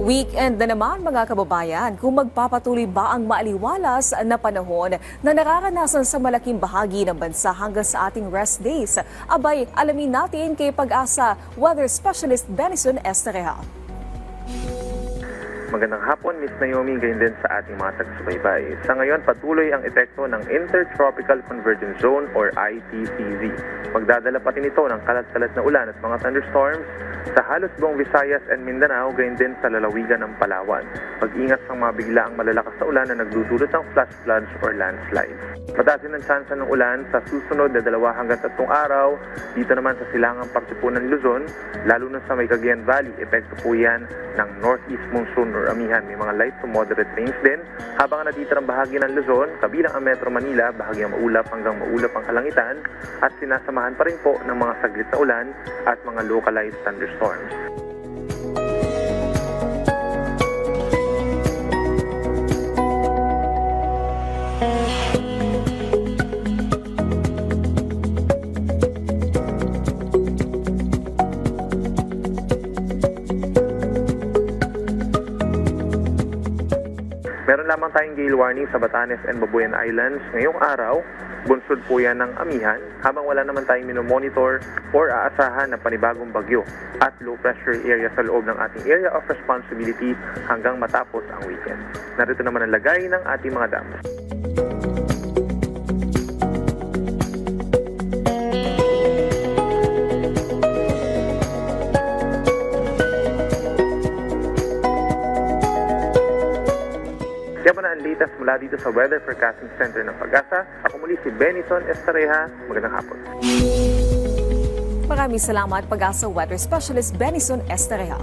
Weekend na naman mga kababayan, kung magpapatuloy ba ang maaliwalas na panahon na nararanasan sa malaking bahagi ng bansa hanggang sa ating rest days? Abay, alamin natin kay Pag-asa Weather Specialist Benison Estereha. Magandang hapon, Miss Naomi, gayon din sa ating mga taga-subaybay. Sa ngayon, patuloy ang epekto ng Intertropical Convergence Zone or ITCZ. Magdadala pati nito ng kalat-kalat na ulan at mga thunderstorms sa halos buong Visayas and Mindanao, gayon din sa lalawigan ng Palawan. Pag-ingat sa mga biglaang malalakas na ulan na nagdudulot ng flash floods or landslides. Mataas din ang tsansa ng ulan sa susunod na 2 hanggang 3 araw. Dito naman sa silangang parte po ng Luzon, lalo na sa may Cagayan Valley, epekto po yan ng northeast monsoon or amihan. May mga light to moderate rains din. Habang natitirang bahagi ng Luzon, kabilang ang Metro Manila, bahagyang maulap hanggang maulap ang kalangitan at sinasamahan pa rin po ng mga saglit na ulan at mga localized thunderstorms. Meron lamang tayong gale warning sa Batanes and Babuyan Islands ngayong araw. Bunsod po yan ng amihan, habang wala naman tayong minomonitor or aasahan na panibagong bagyo at low pressure area sa loob ng ating area of responsibility hanggang matapos ang weekend. Narito naman ang lagay ng ating mga dams. Yan po na ang latest mula dito sa Weather Forecasting Center ng Pag-asa. Ako muli si Benison Estereha. Magandang hapon. Maraming salamat Pag-asa Weather Specialist Benison Estereha.